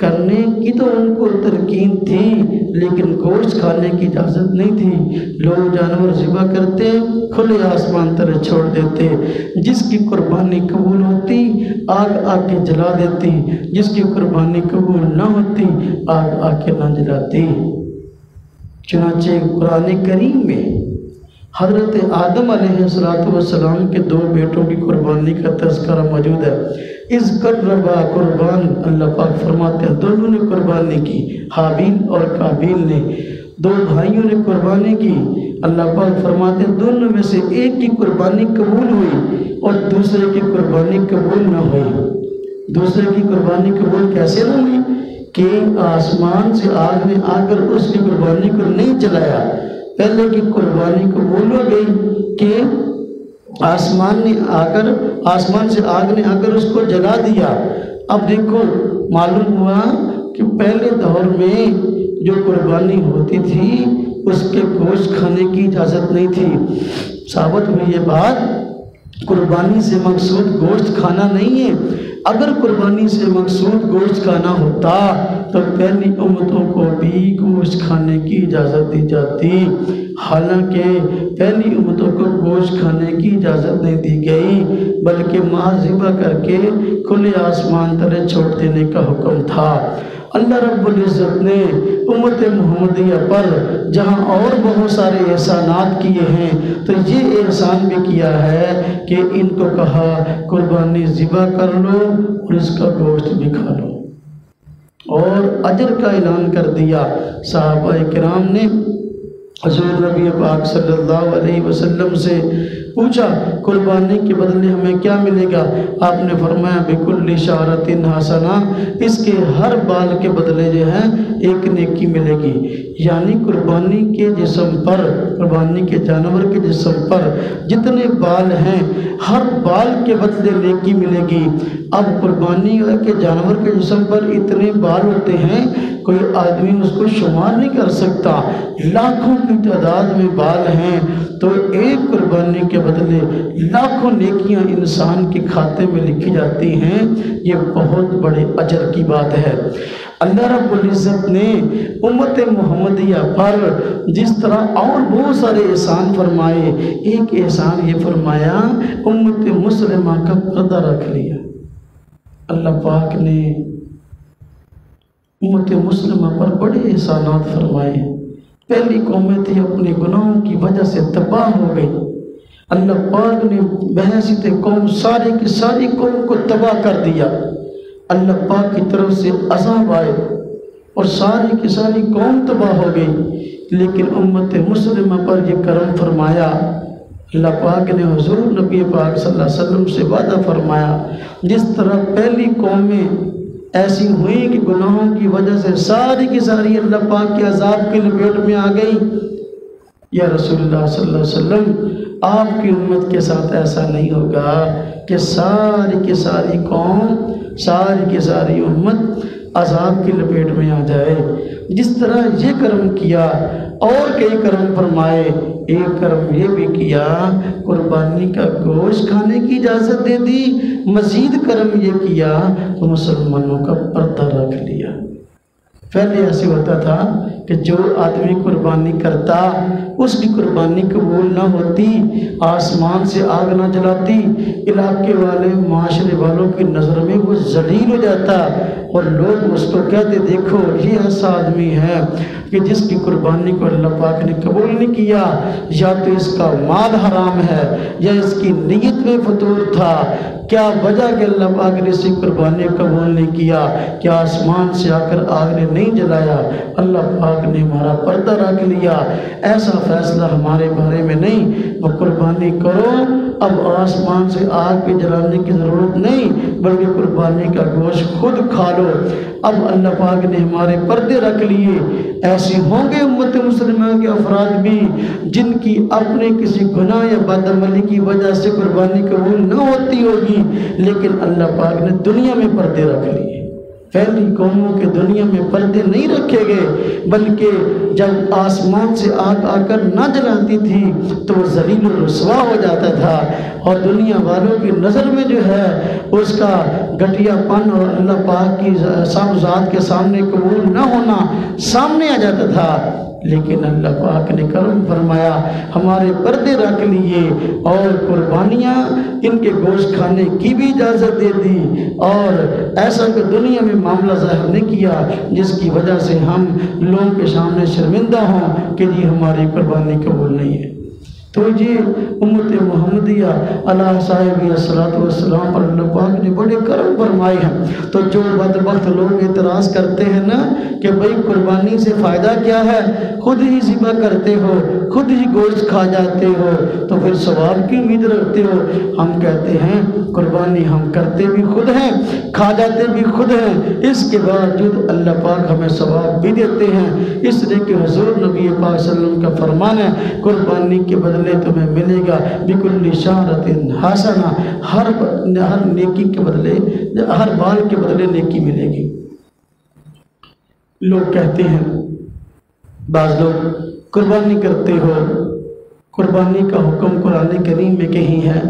کرنے کی تو ان کو تلقین تھی، لیکن گوشت کھانے کی اجازت نہیں تھی۔ لوگ جانور ذبح کرتے، کھلے آسمان تلے چھوڑ دیتے، جس کی قربانی قبول ہوتی آگ آ کے جلا دیتی، جس کی قربانی قبول نہ ہوتی آگ آ کے نہ جلاتی۔ چنانچہ قرآن کریم میں حضرت آدم علیہ السلام کے 2 بیٹوں کی قربانی کا تذکرہ موجود ہے۔ اس قربا قربان، اللہ پاک فرماتے ہیں دونوں نے قربانی کی، حابیل اور قابیل نے، 2 بھائیوں نے قربانی کی۔ اللہ پاک فرماتے ہیں دونوں میں سے ایک کی قربانی قبول ہوئی اور دوسرے کی قربانی قبول نہ ہوئی۔ دوسرے کی قربانی قبول کیسے نہ ہوئی کہ آسمان سے آگ نے آ کر اس کی قربانی کو نہیں جلایا۔ پہلے کی قربانی قبول ہو گئی کہ آسمان سے آگ نے آ کر اس کو جلا دیا۔ اب دیکھو معلوم ہوا کہ پہلے دور میں جو قربانی ہوتی تھی اس کے گوشت کھانے کی اجازت نہیں تھی۔ ثابت ہوئی یہ بات، قربانی سے مقصود گوشت کھانا نہیں ہے۔ اگر قربانی سے مقصود گوشت کھانا ہوتا تو پہلی امتوں کو بھی گوشت کھانے کی اجازت دی جاتی، حالانکہ پہلی امتوں کو گوشت کھانے کی اجازت نہیں دی گئی، بلکہ ماہ ذبح کر کے کھلے آسمان تلے چھوڑ دینے کا حکم تھا۔ اللہ رب العزت نے امت محمدیہ پر جہاں اور بہت سارے احسانات کیے ہیں تو یہ احسان بھی کیا ہے کہ ان کو کہا قربانی ذبح کر لو اور اس کا گوشت بھی کھا لو، اور اجر کا اعلان کر دیا۔ صحابہ کرام نے حضور نبی پاک صلی اللہ علیہ وسلم سے پوچھا قربانی کے بدلے ہمیں کیا ملے گا؟ آپ نے فرمایا بکل شعرۃ حسنہ، اس کے ہر بال کے بدلے جو ہے ایک نیکی ملے گی۔ یعنی قربانی کے جسم پر، قربانی کے جانور کے جسم پر جتنے بال ہیں ہر بال کے بدلے نیکی ملے گی۔ اب قربانی کے جانور کے جسم پر اتنے بال ہوتے ہیں کوئی آدمی اس کو شمار نہیں کر سکتا، لاکھوں کی تعداد میں بال ہیں، تو ایک قربانی کے بدلے لاکھوں نیکیاں انسان کے کھاتے میں لکھی جاتی ہیں۔ یہ بہت بڑے اجر کی بات ہے۔ اللہ رب العزت نے امت محمدیہ پر جس طرح اور بہت سارے احسان فرمائے، ایک احسان یہ فرمایا امت مسلمہ کا پردہ رکھ لیا۔ اللہ پاک نے امت مسلمہ پر بڑے احسانات فرمائے۔ پہلی قومیں تھی اپنے گناہوں کی وجہ سے تباہ ہو گئی، اللہ پاک نے بحیثیت قوم ساری کی ساری قوم کو تباہ کر دیا۔ اللہ پاک کی طرف سے عذاب آئے اور ساری کی ساری قوم تباہ ہو گئی، لیکن امت مسلمہ پر یہ کرم فرمایا۔ اللہ پاک نے حضور نبی پاک صلی اللہ علیہ وسلم سے وعدہ فرمایا، جس طرح پہلی قومیں ایسی ہوئی کہ گناہوں کی وجہ سے ساری کی ساری اللہ پاک کے عذاب کی لپیٹ میں آ گئی، یا رسول اللہ صلی اللہ علیہ وسلم آپ کی امت کے ساتھ ایسا نہیں ہوگا کہ ساری کی ساری قوم، ساری کی ساری امت عذاب کی لپیٹ میں آ جائے۔ جس طرح یہ کرم کیا اور کئی کرم فرمائے، ایک کرم یہ بھی کیا قربانی کا گوشت کھانے کی اجازت دے دی، مزید کرم یہ کیا تو مسلمانوں کا پردہ رکھ لیا۔ پہلے ایسے ہوتا تھا کہ جو آدمی قربانی کرتا اس کی قربانی قبول نہ ہوتی، آسمان سے آگ نہ جلاتی، علاقے والے معاشرے والوں کی نظر میں وہ ذلیل ہو جاتا اور لوگ اس کو کہتے دیکھو یہ ایسا آدمی ہے کہ جس کی قربانی کو اللہ پاک نے قبول نہیں کیا، یا تو اس کا مال حرام ہے یا اس کی نیت میں فطور تھا۔ کیا وجہ کہ اللہ پاک نے اس کی قربانی قبول نہیں کیا؟ کیا آسمان سے آ کر آگ نے نہیں جلایا؟ اللہ پاک نے ہمارا پردہ رکھ لیا۔ ایسا فیصلہ ہمارے بارے میں نہیں، وہ قربانی کرو، اب آسمان سے آگ کے جلانے کی ضرورت نہیں، بلکہ قربانی کا گوشت خود کھا لو۔ اب اللہ پاک نے ہمارے پردے رکھ لیے۔ ایسے ہوں گے امت مسلمہ کے افراد بھی جن کی اپنے کسی گناہ یا بدعملی کی وجہ سے قربانی قبول نہ ہوتی ہوگی، لیکن اللہ پاک نے دنیا میں پردے رکھ لیے۔ پہلی قوموں کے دنیا میں پردے نہیں رکھے گئے، بلکہ جب آسمان سے آگ آ کر نہ جلاتی تھی تو وہ ذلیل و رسوا ہو جاتا تھا، اور دنیا والوں کی نظر میں جو ہے اس کا گھٹیا پن اور اللہ پاک کی صاحب ذات کے سامنے قبول نہ ہونا سامنے آ جاتا تھا۔ لیکن اللہ پاک نے کرم فرمایا، ہمارے پردے رکھ لیے اور قربانیاں ان کے گوشت کھانے کی بھی اجازت دے دی، اور ایسا کہ دنیا میں معاملہ ظاہر نہیں کیا جس کی وجہ سے ہم لوگوں کے سامنے شرمندہ ہوں کہ جی ہماری قربانی قبول نہیں ہے۔ تو یہ امت محمدیہ علیہ صاحب الصلوۃ والسلام پر اللہ پاک نے بڑے کرم فرمائے ہیں۔ تو جو بدبخت لوگ اعتراض کرتے ہیں نا کہ بھئی قربانی سے فائدہ کیا ہے، خود ہی ذبح کرتے ہو، خود ہی گوشت کھا جاتے ہو، تو پھر ثواب کی امید رکھتے ہو؟ ہم کہتے ہیں قربانی ہم کرتے بھی خود ہیں، کھا جاتے بھی خود ہیں، اس کے باوجود اللہ پاک ہمیں ثواب بھی دیتے ہیں، اس لیے کہ حضور نبی پاک صلی اللہ علیہ وسلم کا فرمان ہے قربانی کے بدلے تمہیں ملے گا بکل شعرۃ حسنہ، ہر نیکی کے بدلے، ہر بال کے بدلے نیکی ملے گی۔ لوگ کہتے ہیں، بعض لوگ قربانی کرتے ہو، قربانی کا حکم قرآن کریم میں کہیں ہے؟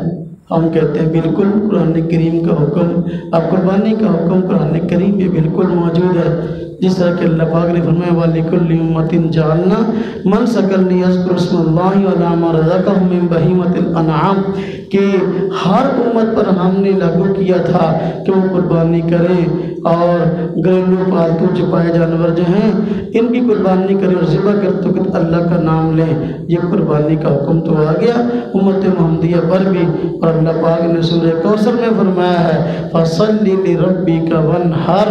ہم کہتے ہیں بالکل قرآن کریم کا حکم، اب قربانی کا حکم قرآن کریم میں بالکل موجود ہے، جس طرح کہ اللہ پاک نے فرمایا وَلِكُلِّ أُمَّةٍ جَعَلْنَا مَنْسَكًا لِيَذْكُرُوا اسْمَ اللَّهِ عَلَىٰ مَا رَزَقَهُم مِّن بَهِيمَةِ الْأَنْعَامِ، کہ ہر امت پر ہم نے لاگو کیا تھا کہ وہ قربانی کریں اور گھریلو پالتو چپائے جانور جو ہیں ان کی قربانی کریں اور ذبح کرتے وقت اللہ کا نام لیں۔ یہ قربانی کا حکم تو آ گیا امت محمدیہ پر بھی، اور اللہ پاک نے سورہ کوثر میں فرمایا ہے فَصَلِّ لِرَبِّكَ وَانْحَرْ،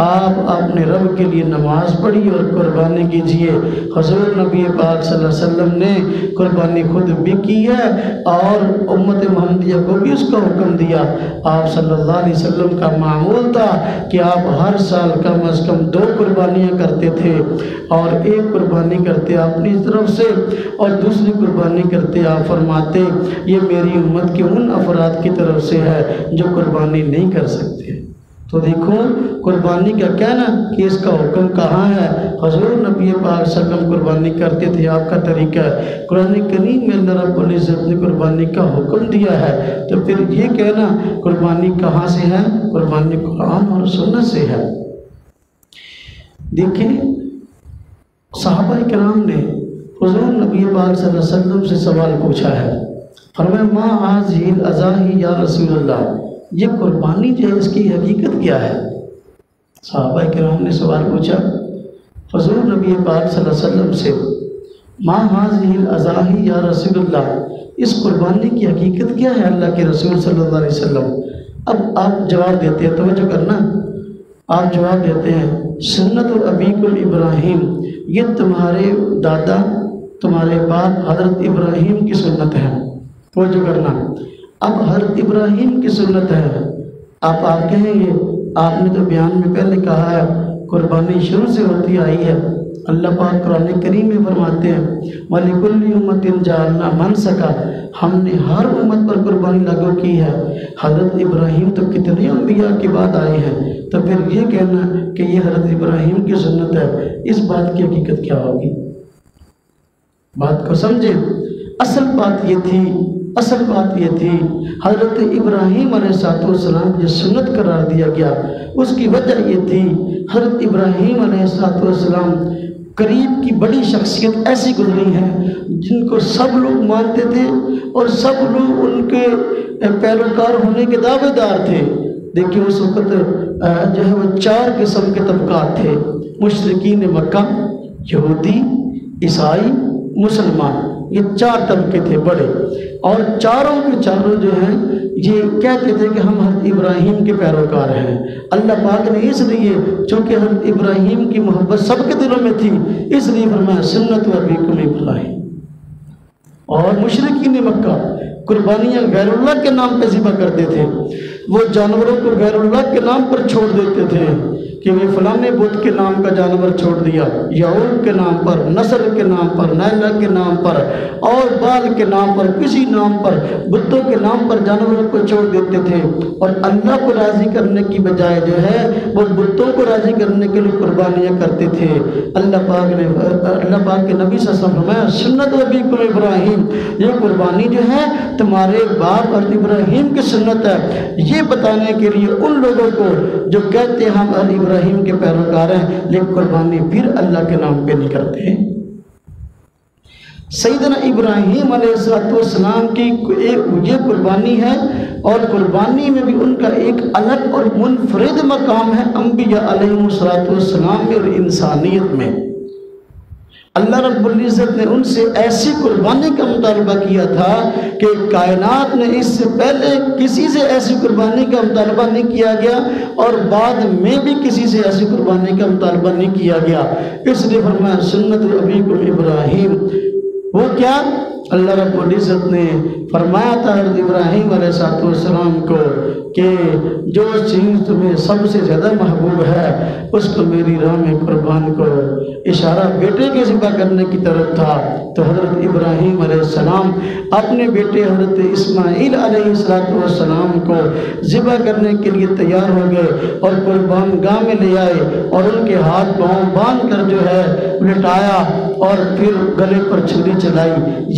آپ اپنے رب کے لیے نماز پڑھی اور قربانی کیجئے۔ حضور نبی پاک صلی اللہ علیہ وسلم نے قربانی خود بھی کی ہے اور امت محمدیہ کو بھی اس کا حکم دیا۔ آپ صلی اللہ علیہ وسلم کا معمول تھا کہ آپ ہر سال کم از کم 2 قربانیاں کرتے تھے، اور ایک قربانی کرتے اپنی طرف سے اور دوسری قربانی کرتے آپ فرماتے یہ میری امت کے ان افراد کی طرف سے ہے جو قربانی نہیں کر سکتے۔ تو دیکھو قربانی کا کہنا کہ اس کا حکم کہاں ہے؟ حضور نبی پاک صلی اللہ علیہ وسلم قربانی کرتے تھے، آپ کا طریقہ ہے۔ قرآن کریم میں اللہ رب العزت نے قربانی کا حکم دیا ہے، تو پھر یہ کہنا قربانی کہاں سے ہے؟ قربانی قرآن اور سنت سے ہے۔ دیکھیں صحابہ کرام نے حضور نبی پاک صلی اللہ علیہ وسلم سے سوال پوچھا ہے، فرمایا ما هذه الاضاحی یا رسول اللہ، یہ قربانی جو ہے اس کی حقیقت کیا ہے؟ صحابہ کرام نے سوال پوچھا حضور نبی پاک صلی اللہ علیہ وسلم سے، ما هذه الاضاحی یا رسول اللہ، اس قربانی کی حقیقت کیا ہے اللہ کے رسول صلی اللہ علیہ وسلم؟ اب آپ جواب دیتے ہیں، توجہ کرنا، آپ جواب دیتے ہیں سنت ابیکم ابراہیم، یہ تمہارے دادا تمہارے باپ حضرت ابراہیم کی سنت ہے۔ توجہ کرنا، اب حضرت ابراہیم کی سنت ہے، آپ کہیں گے آپ نے تو بیان میں پہلے کہا ہے قربانی شروع سے ہوتی آئی ہے۔ اللہ پاک قرآن کریم میں فرماتے ہیں وَلِكُلِّ أُمَّةٍ جَعَلْنَا مَنْسَكًا، ہم نے ہر امت پر قربانی لاگو کی ہے۔ حضرت ابراہیم تو کتنے انبیاء کے بعد آئے ہیں، تو پھر یہ کہنا کہ یہ حضرت ابراہیم کی سنت ہے، اس بات کی حقیقت کیا ہوگی؟ بات کو سمجھیں، اصل بات یہ تھی حضرت ابراہیم علیہ السلام کی سنت قرار دیا گیا، اس کی وجہ یہ تھی حضرت ابراہیم علیہ السلام قریب کی بڑی شخصیت ایسی گزری ہیں جن کو سب لوگ مانتے تھے اور سب لوگ ان کے پیروکار ہونے کے دعوے دار تھے۔ دیکھیں اس وقت جو ہے وہ 4 قسم کے طبقات تھے، مشرکین مکہ، یہودی، عیسائی، مسلمان، یہ 4 طبقے تھے بڑے، اور چاروں کے چاروں جو ہیں یہ کہتے تھے کہ ہم حضرت ابراہیم کے پیروکار ہیں۔ اللہ پاک نے اس لیے چونکہ حضرت ابراہیم کی محبت سب کے دلوں میں تھی، اس لیے فرمایا سنت ابیکم ابراہیم۔ اور مشرکین مکہ قربانیاں غیر اللہ کے نام پہ ذبح کرتے تھے، وہ جانوروں کو غیر اللہ کے نام پر چھوڑ دیتے تھے کہ وہ فلانے بت کے نام کا جانور چھوڑ دیا، یعوق کے نام پر، نصر کے نام پر، نیلا کے نام پر اور بال کے نام پر، کسی نام پر، بتوں کے نام پر جانوروں کو چھوڑ دیتے تھے، اور اللہ کو راضی کرنے کی بجائے جو ہے وہ بتوں کو راضی کرنے کے لیے قربانیاں کرتے تھے۔ اللہ پاک کے نبی صلی اللہ علیہ وسلم فرمایا سنت ابیکم ابراہیم، یہ قربانی جو ہے تمہارے باپ حضرت ابراہیم کی سنت ہے، یہ بتانے کے لیے ان لوگوں کو جو کہتے ہیں ہم ابراہیم کے پیروکار ہیں لیکن قربانی پھر اللہ کے نام پہ نہیں کرتے۔ سیدنا ابراہیم علیہ السلام کی یہ قربانی ہے، اور قربانی میں بھی ان کا ایک الگ اور منفرد مقام ہے انبیاء علیہ السلام میں اور انسانیت میں۔ اللہ رب العزت نے ان سے ایسی قربانی کا مطالبہ کیا تھا کہ کائنات نے اس سے پہلے کسی سے ایسی قربانی کا مطالبہ نہیں کیا گیا، اور بعد میں بھی کسی سے ایسی قربانی کا مطالبہ نہیں کیا گیا۔ اس لیے فرمایا سنت ابیکم ابراہیم، وہ کیا؟ اللہ رب العزت نے فرمایا تھا حضرت ابراہیم علیہ السلام کو کہ جو چیز تمہیں سب سے زیادہ محبوب ہے اس کو میری راہ میں قربان کرو۔ اشارہ بیٹے کے ذبح کرنے کی طرف تھا، تو حضرت ابراہیم علیہ السلام اپنے بیٹے حضرت اسماعیل علیہ السلام کو ذبح کرنے کے لیے تیار ہو گئے اور قربان گاہ میں لے آئے، اور ان کے ہاتھ پاؤں باندھ کر جو ہے لٹایا اور پھر گلے پر چھری چلائی۔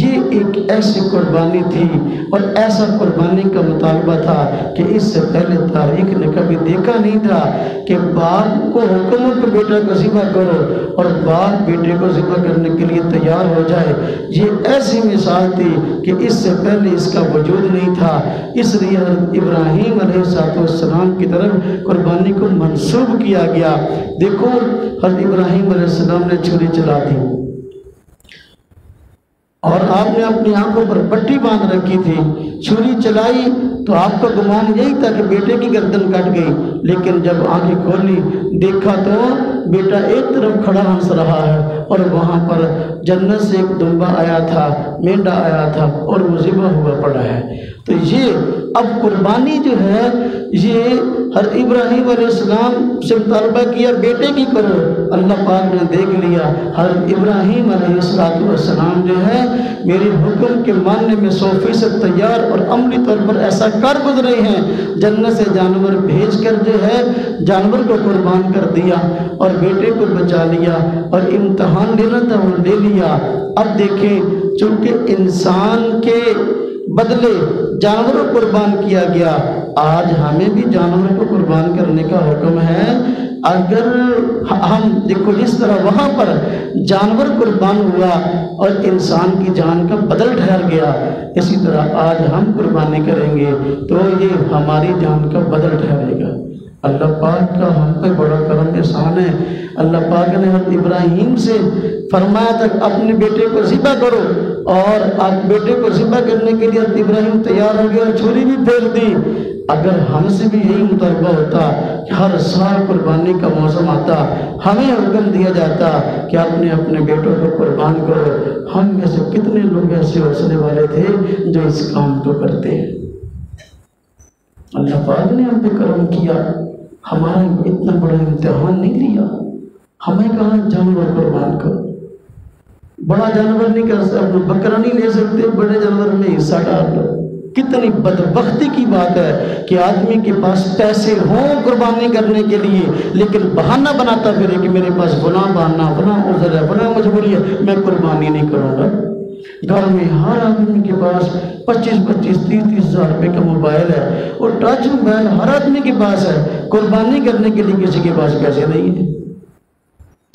یہ ایک ایسی قربانی تھی اور ایسا قربانی کا مطالبہ تھا کہ اس سے پہلے تاریخ نے کبھی دیکھا نہیں تھا کہ باپ کو حکم ہو کہ بیٹا کو ذبح کرو اور باپ بیٹے کو ذبح کرنے کے لیے تیار ہو جائے۔ یہ ایسی مثال تھی کہ اس سے پہلے اس کا وجود نہیں تھا، اس لیے حضرت ابراہیم علیہ السلام کی طرف قربانی کو منسوب کیا گیا۔ دیکھو حضرت ابراہیم علیہ السلام نے چھری چلا دی اور آپ نے اپنی آنکھوں پر پٹی باندھ رکھی تھی، چھری چلائی تو آپ کا گمان یہی تھا کہ بیٹے کی گردن کٹ گئی، لیکن جب آنکھیں کھولی دیکھا تو بیٹا ایک طرف کھڑا ہنس رہا ہے، اور وہاں پر جنت سے ایک دمبا آیا تھا، مینڈا آیا تھا، اور وہ ذبح ہوا پڑا ہے۔ تو یہ اب قربانی جو ہے یہ ہر ابراہیم علیہ السلام سے مطالبہ کیا بیٹے کی کرو، اللہ پاک نے دیکھ لیا حضرت ابراہیم علیہ السلام جو ہے میرے حکم کے ماننے میں 100% تیار اور عملی طور پر ایسا کر گزرے ہیں، جنت سے جانور بھیج کر جو ہے جانور کو قربان کر دیا اور بیٹے کو بچا لیا، اور امتحان لینا تھا وہ لے لیا۔ اب دیکھیں چونکہ انسان کے بدلے جانور کو قربان کیا گیا، آج ہمیں بھی جانور کو قربان کرنے کا حکم ہے۔ اگر ہم دیکھو جس طرح وہاں پر جانور قربان ہوا اور انسان کی جان کا بدل ٹھہر گیا، اسی طرح آج ہم قربانی کریں گے تو یہ ہماری جان کا بدل ٹھہرے گا۔ اللہ پاک کا ہم پہ بڑا کرم احسان ہے۔ اللہ پاک نے حضرت ابراہیم سے فرمایا تھا اپنے بیٹے کو ذبح کرو، اور آپ بیٹے کو ذبح کرنے کے لیے حضرت ابراہیم تیار ہو گئے اور چھری بھی پھیر دی۔ اگر ہم سے بھی یہی مطالبہ ہوتا کہ ہر سال قربانی کا موسم آتا، ہمیں حکم دیا جاتا کہ اپنے اپنے بیٹوں کو قربان کرو، ہم میں سے کتنے لوگ ایسے حوصلے والے تھے جو اس کام کو کرتے ہیں۔ اللہ پاک نے ہم پہ کرم کیا، ہمارا اتنا بڑا امتحان نہیں لیا، ہمیں کہا جانور قربان کرو۔ بڑا جانور نہیں کر سکتے، بکرا نہیں لے سکتے، بڑے جانور میں حصہ ڈال دو۔ کتنی بدبختی کی بات ہے کہ آدمی کے پاس پیسے ہوں قربانی کرنے کے لیے، لیکن بہانہ بناتا پھرے کہ میرے پاس فلاں بہانہ، فلاں عذر ہے، فلاں مجبوری ہے، میں قربانی نہیں کروں گا۔ گھر میں ہر آدمی کے پاس 25-30 ہزار روپے کا موبائل ہے، اور ٹچ موبائل ہر آدمی کے پاس ہے، قربانی کرنے کے لیے کسی کے پاس پیسے نہیں ہیں۔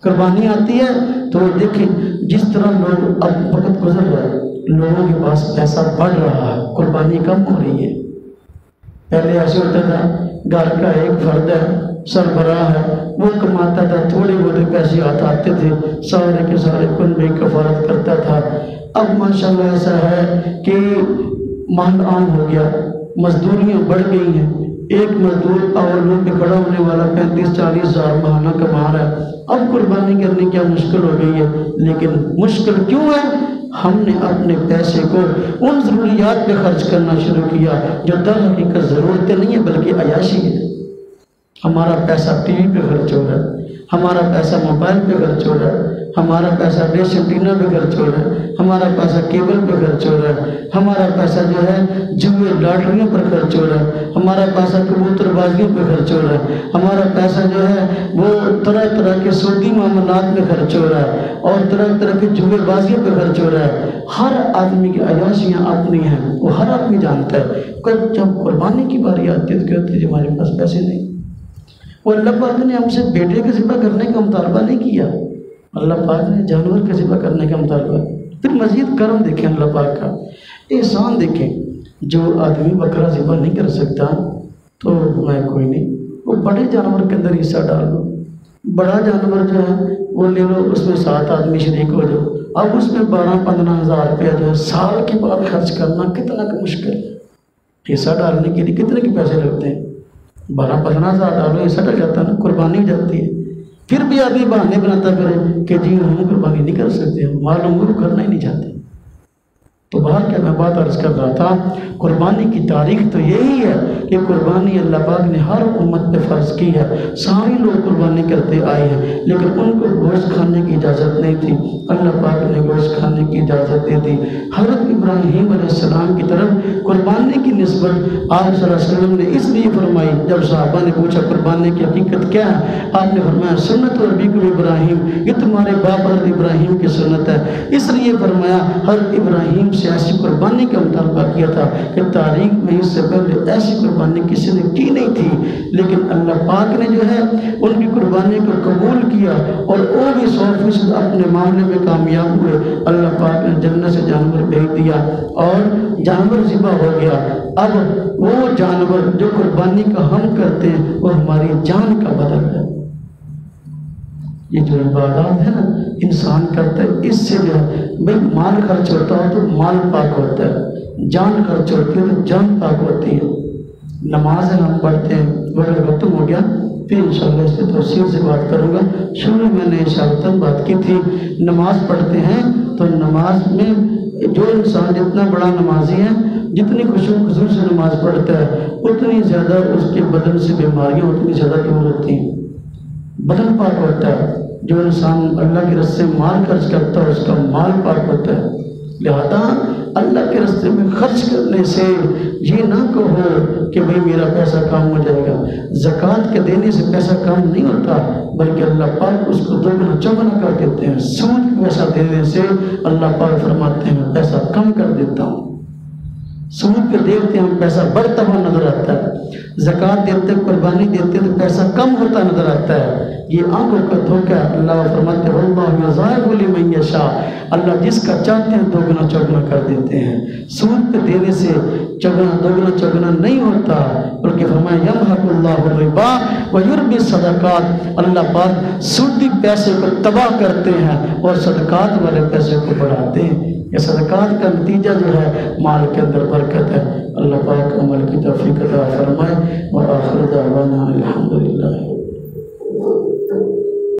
قربانی آتی ہے تو دیکھیں جس طرح لوگ اب وقت گزر رہا ہے، لوگوں کے پاس پیسہ بڑھ رہا ہے، قربانی کم ہو رہی ہے۔ پہلے ایسے ہوتا تھا گھر کا ایک فرد ہے، سربراہ ہے، وہ کماتا تھا، تھوڑے بہت پیسے آتے تھے، سارے کے سارے کنبے کفارت کرتا تھا۔ اب ماشاءاللہ ایسا ہے کہ مال عام ہو گیا، مزدوریاں بڑھ گئی ہیں، ایک مزدور اولوں پہ کھڑا ہونے والا 35-40 ہزار ماہانہ کما رہا ہے۔ اب قربانی کرنے کیا مشکل ہو گئی ہے، لیکن مشکل کیوں ہے؟ ہم نے اپنے پیسے کو ان ضروریات پہ خرچ کرنا شروع کیا جو در حقیقت ضرورتیں نہیں ہیں بلکہ عیاشی ہے۔ ہمارا پیسہ ٹی وی پہ خرچ ہو رہا ہے، ہمارا پیسہ موبائل پہ خرچ ہو رہا ہے، ہمارا پیسہ ڈش اینٹینا پہ خرچ ہو رہا ہے، ہمارا پیسہ کیبل پہ خرچ ہو رہا ہے، ہمارا پیسہ جو ہے جوئے لاٹریوں پر خرچ ہو رہا ہے، ہمارا پیسہ کبوتر بازیوں پہ خرچ ہو رہا ہے، ہمارا پیسہ جو ہے وہ طرح طرح کے سودی معاملات میں خرچ ہو رہا ہے اور طرح طرح کے جوئے بازیوں پہ خرچ ہو رہا ہے۔ ہر آدمی کی عیاشیاں اپنی ہیں، وہ ہر آدمی جانتا ہے۔ جب قربانی کی باری آتی ہے تو کہتے ہیں ہمارے پاس پیسے نہیں۔ وہ اللہ پاک نے ہم سے بیٹے کا ذبح کرنے کا مطالبہ نہیں کیا، اللہ پاک نے جانور کا ذبح کرنے کا مطالبہ کیا۔ پھر مزید کرم دیکھیں اللہ پاک کا، احسان دیکھیں۔ جو آدمی بکرا ذبح نہیں کر سکتا تو میں کوئی نہیں، وہ بڑے جانور کے اندر حصہ ڈال لو، بڑا جانور جو ہے وہ لے لو، اس میں 7 آدمی شریک ہو جاؤ۔ اب اس میں 12-15 ہزار روپیہ جو ہے سال کے بعد خرچ کرنا کتنا کا مشکل ہے۔ حصہ ڈالنے کے لیے کتنے کے پیسے لگتے ہیں؟ 12-15 ہزار ڈالو، حصہ ڈل جاتا ہے نا، قربانی ہو جاتی ہے۔ پھر بھی آدمی بہانے بناتا پھر کہ جی ہم قربانی نہیں کر سکتے، ہم معلوم وہ کرنا ہی نہیں چاہتے۔ تو باہر کیا میں بات عرض کر رہا تھا، قربانی کی تاریخ تو یہی ہے کہ قربانی اللہ پاک نے ہر امت پہ فرض کی ہے، سارے لوگ قربانی کرتے آئے ہیں، لیکن ان کو گوشت کھانے کی اجازت نہیں تھی، اللہ پاک نے گوشت کھانے کی اجازت دے دی۔ حضرت ابراہیم علیہ السلام کی طرف قربانی کی نسبت آپ صلی اللہ علیہ وسلم نے اس لیے فرمائی، جب صحابہ نے پوچھا قربانی کی حقیقت کیا ہے، آپ نے فرمایا سنت ابیکم ابراہیم، یہ تمہارے باپ حضرت ابراہیم کی سنت ہے۔ اس لیے فرمایا حضرت ابراہیم سے ایسی قربانی کا مطالبہ کیا تھا کہ تاریخ میں اس سے پہلے ایسی قربانی کسی نے کی نہیں تھی، لیکن اللہ پاک نے جو ہے ان کی قربانی کو قبول کیا اور وہ بھی 100% اپنے معاملے میں کامیاب ہوئے۔ اللہ پاک نے جنت سے جانور بھیج دیا اور جانور ذبح ہو گیا۔ اب وہ جانور جو قربانی کا ہم کرتے ہیں وہ ہماری جان کا بدل ہے۔ یہ جو عبادات ہے نا انسان کرتا ہے، اس سے جو ہے بھئی مال خرچ ہوتا ہو تو مال پاک ہوتا ہے، جان خرچ ہوتی ہے تو جان پاک ہوتی ہے۔ نماز ہم پڑھتے ہیں، وہ اگر ختم ہو گیا پھر انشاءاللہ اس کی تفصیل سے بات کروں گا۔ شروع میں نے اشارتاً بات کی تھی، نماز پڑھتے ہیں تو نماز میں جو انسان جتنا بڑا نمازی ہے، جتنی خشوع و خضوع سے نماز پڑھتا ہے اتنی زیادہ اس کے بدن سے بیماریاں اتنی زیادہ دور ہوتی ہیں، بدن پاک ہوتا ہے۔ جو انسان اللہ کے راستے میں مال خرچ کرتا ہے اس کا مال پاک ہوتا ہے۔ لہذا اللہ کے راستے میں خرچ کرنے سے یہ نہ کہو کہ بھئی میرا پیسہ کم ہو جائے گا۔ زکوٰۃ کے دینے سے پیسہ کم نہیں ہوتا، بلکہ اللہ پاک اس کو دوگنا چوگنا کر دیتے ہیں۔ سود کا پیسہ دینے سے اللہ پاک فرماتے ہیں پیسہ کم کر دیتا ہوں۔ سود پہ دیتے ہم پیسہ بڑھتا ہوا نظر آتا ہے، زکوٰۃ دیتے قربانی دیتے تو پیسہ کم ہوتا نظر آتا ہے۔ یہ آنکھوں کا دھوکہ ہے۔ اللہ فرماتے ہیں واللہ یضاعف لمن یشاء، اللہ جس کا چاہتے ہیں دوگنا چوگنا کر دیتے ہیں۔ سود پہ دینے سے دوگنا چوگنا نہیں ہوتا، بلکہ فرمایا یمحق اللہ الربا ویربی الصدقات، اللہ پاک سودی پیسے کو تباہ کرتے ہیں اور صدقات والے پیسے کو بڑھاتے ہیں۔ یہ صدقات کا نتیجہ جو ہے مال کے اندر برکت ہے۔ اللہ پاک عمل کی توفیق عطا فرمائے۔ وآخر دعوانا الحمدللہ۔